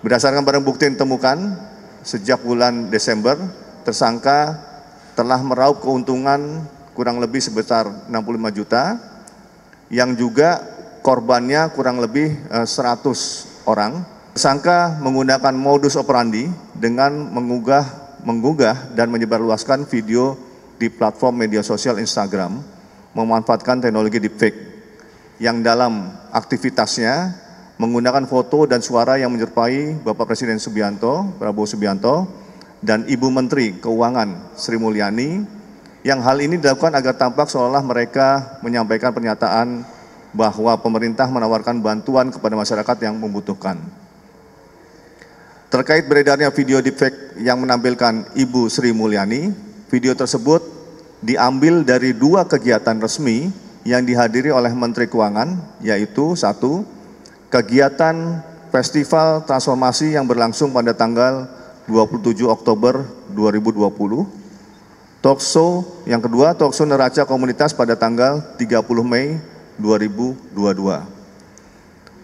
Berdasarkan barang bukti yang ditemukan, sejak bulan Desember, tersangka telah meraup keuntungan kurang lebih sebesar 65 juta, yang juga korbannya kurang lebih 100 orang. Tersangka menggunakan modus operandi dengan menggugah dan menyebarluaskan video di platform media sosial Instagram, memanfaatkan teknologi deepfake, yang dalam aktivitasnya menggunakan foto dan suara yang menyerupai Bapak Presiden Prabowo Subianto, dan Ibu Menteri Keuangan Sri Mulyani, yang hal ini dilakukan agar tampak seolah mereka menyampaikan pernyataan bahwa pemerintah menawarkan bantuan kepada masyarakat yang membutuhkan. Terkait beredarnya video deepfake yang menampilkan Ibu Sri Mulyani, video tersebut diambil dari 2 kegiatan resmi yang dihadiri oleh Menteri Keuangan, yaitu 1. Kegiatan Festival Transformasi yang berlangsung pada tanggal 27 Oktober 2020. Talkshow yang kedua, Talkshow Neraca Komunitas pada tanggal 30 Mei 2022.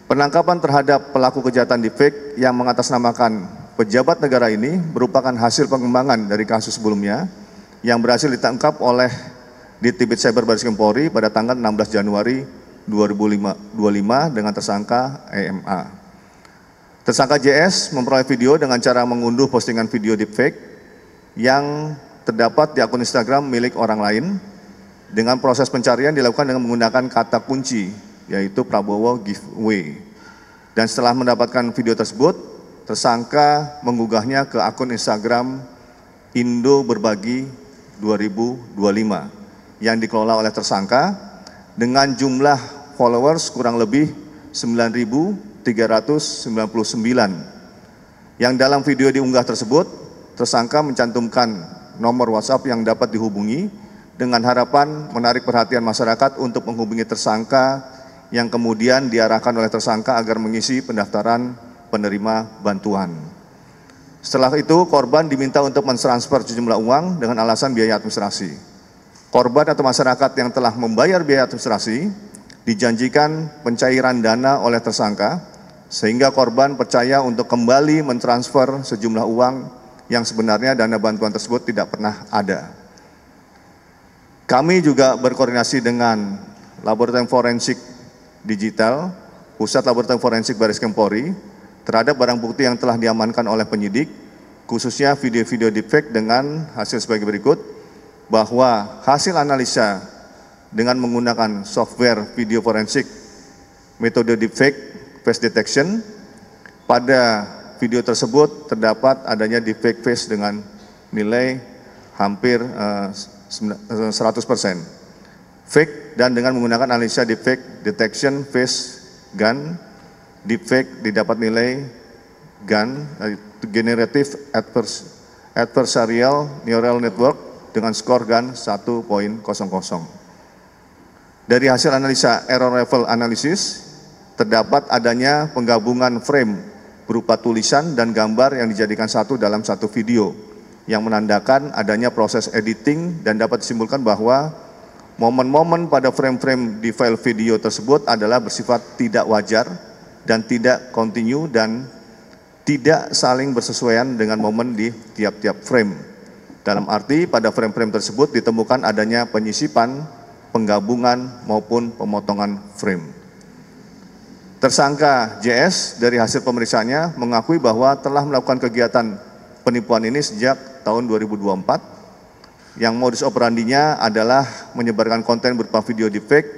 Penangkapan terhadap pelaku kejahatan deepfake yang mengatasnamakan pejabat negara ini merupakan hasil pengembangan dari kasus sebelumnya yang berhasil ditangkap oleh Ditbid Cyber Bareskrim Polri pada tanggal 16 Januari 2025 dengan tersangka EMA. Tersangka JS memperoleh video dengan cara mengunduh postingan video deepfake yang terdapat di akun Instagram milik orang lain. Dengan proses pencarian dilakukan dengan menggunakan kata kunci, yaitu Prabowo giveaway. Dan setelah mendapatkan video tersebut, tersangka menggugahnya ke akun Instagram Indo Berbagi 2025 yang dikelola oleh tersangka dengan jumlah followers kurang lebih 9.399. Yang dalam video diunggah tersebut, tersangka mencantumkan nomor WhatsApp yang dapat dihubungi dengan harapan menarik perhatian masyarakat untuk menghubungi tersangka, yang kemudian diarahkan oleh tersangka agar mengisi pendaftaran penerima bantuan. Setelah itu, korban diminta untuk mentransfer sejumlah uang dengan alasan biaya administrasi. Korban atau masyarakat yang telah membayar biaya administrasi dijanjikan pencairan dana oleh tersangka, sehingga korban percaya untuk kembali mentransfer sejumlah uang yang sebenarnya dana bantuan tersebut tidak pernah ada. Kami juga berkoordinasi dengan Laboratorium Forensik Digital, Pusat Laboratorium Forensik Bareskrim Polri, terhadap barang bukti yang telah diamankan oleh penyidik, khususnya video-video deepfake dengan hasil sebagai berikut, bahwa hasil analisa dengan menggunakan software video forensik metode deepfake face detection, pada video tersebut terdapat adanya deepfake face dengan nilai hampir 100%. Fake, dan dengan menggunakan analisa deepfake detection face gun, deepfake didapat nilai GAN, Generative Adversarial Neural Network, dengan skor GAN 1.00. Dari hasil analisa error level analysis, terdapat adanya penggabungan frame berupa tulisan dan gambar yang dijadikan satu dalam satu video, yang menandakan adanya proses editing, dan dapat disimpulkan bahwa momen-momen pada frame-frame di file video tersebut adalah bersifat tidak wajar dan tidak kontinu dan tidak saling bersesuaian dengan momen di tiap-tiap frame. Dalam arti pada frame-frame tersebut ditemukan adanya penyisipan, penggabungan maupun pemotongan frame. Tersangka JS dari hasil pemeriksaannya mengakui bahwa telah melakukan kegiatan penipuan ini sejak tahun 2024, yang modus operandinya adalah menyebarkan konten berupa video deepfake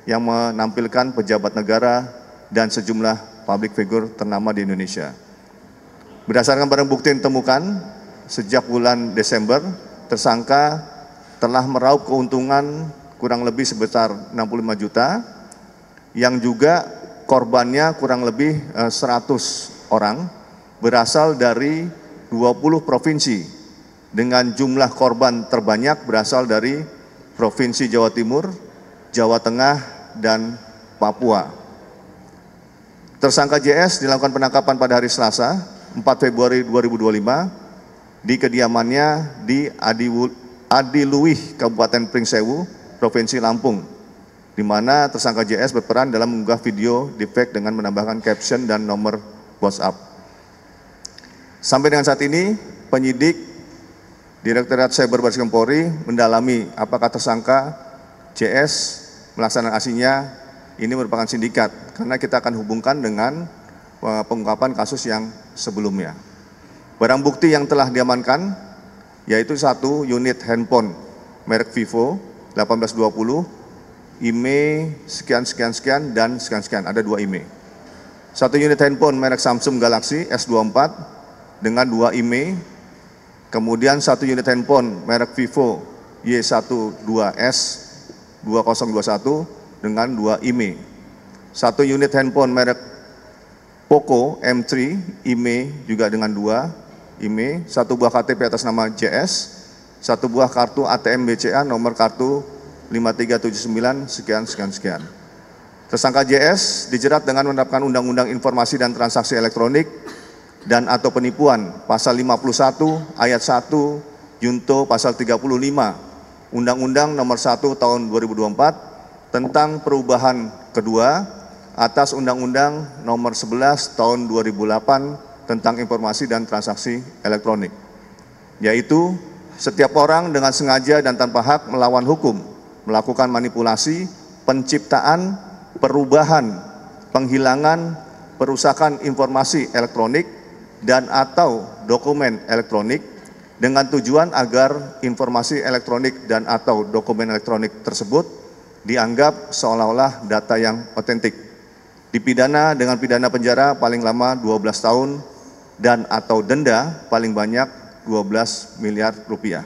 yang menampilkan pejabat negara dan sejumlah public figure ternama di Indonesia. Berdasarkan barang bukti yang ditemukan, sejak bulan Desember, tersangka telah meraup keuntungan kurang lebih sebesar 65 juta, yang juga korbannya kurang lebih 100 orang, berasal dari 20 provinsi, dengan jumlah korban terbanyak berasal dari Provinsi Jawa Timur, Jawa Tengah, dan Papua. Tersangka JS dilakukan penangkapan pada hari Selasa, 4 Februari 2025, di kediamannya di Adiluwih, Kabupaten Pringsewu, Provinsi Lampung, di mana tersangka JS berperan dalam mengunggah video deepfake dengan menambahkan caption dan nomor WhatsApp. Sampai dengan saat ini, penyidik Direktorat Cyber Baris Krim Polri mendalami apakah tersangka JS melaksanakan aksinya ini merupakan sindikat, karena kita akan hubungkan dengan pengungkapan kasus yang sebelumnya. Barang bukti yang telah diamankan yaitu 1 unit handphone merek Vivo 1820, IMEI sekian dan sekian, ada 2 IMEI. 1 unit handphone merek Samsung Galaxy S24 dengan 2 IMEI, kemudian 1 unit handphone merek Vivo Y12S 2021 dengan 2 IMEI. 1 unit handphone merek Poco M3 IMEI juga dengan 2 IMEI, 1 buah KTP atas nama JS, 1 buah kartu ATM BCA nomor kartu 5379 sekian. Tersangka JS dijerat dengan menerapkan Undang-Undang Informasi dan Transaksi Elektronik dan atau penipuan pasal 51 ayat 1 junto pasal 35 Undang-Undang nomor 1 tahun 2024 tentang perubahan kedua atas Undang-Undang nomor 11 tahun 2008 tentang informasi dan transaksi elektronik, yaitu setiap orang dengan sengaja dan tanpa hak melawan hukum melakukan manipulasi, penciptaan, perubahan, penghilangan, perusakan informasi elektronik dan atau dokumen elektronik dengan tujuan agar informasi elektronik dan atau dokumen elektronik tersebut dianggap seolah-olah data yang otentik. Dipidana dengan pidana penjara paling lama 12 tahun dan atau denda paling banyak 12 miliar rupiah.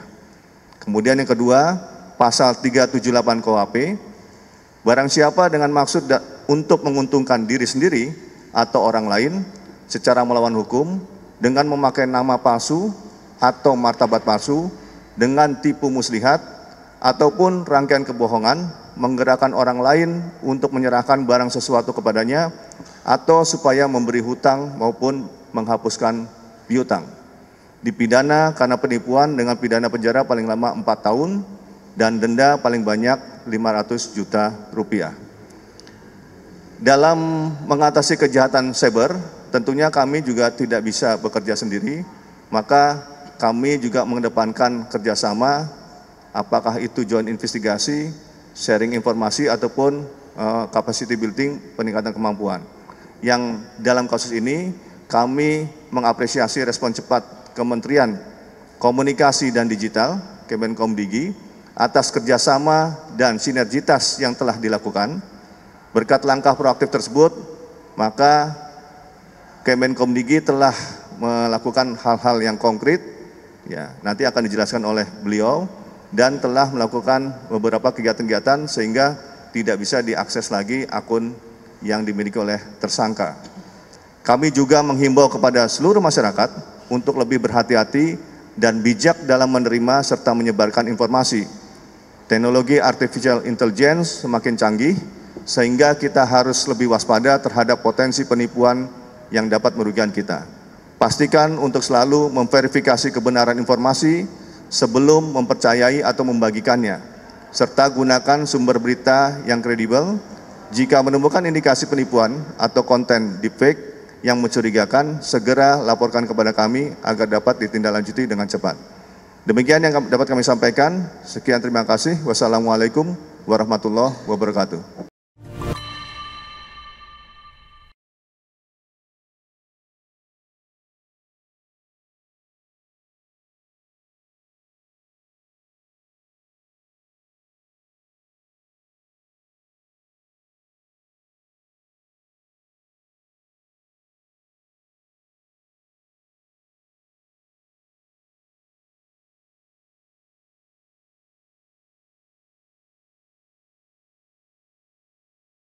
Kemudian yang kedua, pasal 378 KUHP, barang siapa dengan maksud untuk menguntungkan diri sendiri atau orang lain secara melawan hukum dengan memakai nama palsu atau martabat palsu dengan tipu muslihat ataupun rangkaian kebohongan menggerakkan orang lain untuk menyerahkan barang sesuatu kepadanya atau supaya memberi hutang maupun menghapuskan piutang. Dipidana karena penipuan dengan pidana penjara paling lama 4 tahun dan denda paling banyak 500 juta rupiah. Dalam mengatasi kejahatan cyber, tentunya kami juga tidak bisa bekerja sendiri, maka kami juga mengedepankan kerjasama, apakah itu joint investigasi, sharing informasi, ataupun capacity building, peningkatan kemampuan. Yang dalam kasus ini, kami mengapresiasi respon cepat Kementerian Komunikasi dan Digital, Kemenkomdigi, atas kerjasama dan sinergitas yang telah dilakukan. Berkat langkah proaktif tersebut, maka Kemenkomdigi telah melakukan hal-hal yang konkret, ya, nanti akan dijelaskan oleh beliau, dan telah melakukan beberapa kegiatan-kegiatan sehingga tidak bisa diakses lagi akun yang dimiliki oleh tersangka. Kami juga menghimbau kepada seluruh masyarakat untuk lebih berhati-hati dan bijak dalam menerima serta menyebarkan informasi. Teknologi artificial intelligence semakin canggih, sehingga kita harus lebih waspada terhadap potensi penipuan yang dapat merugikan kita. Pastikan untuk selalu memverifikasi kebenaran informasi sebelum mempercayai atau membagikannya, serta gunakan sumber berita yang kredibel. Jika menemukan indikasi penipuan atau konten deepfake yang mencurigakan, segera laporkan kepada kami agar dapat ditindaklanjuti dengan cepat. Demikian yang dapat kami sampaikan. Sekian, terima kasih. Wassalamualaikum warahmatullahi wabarakatuh.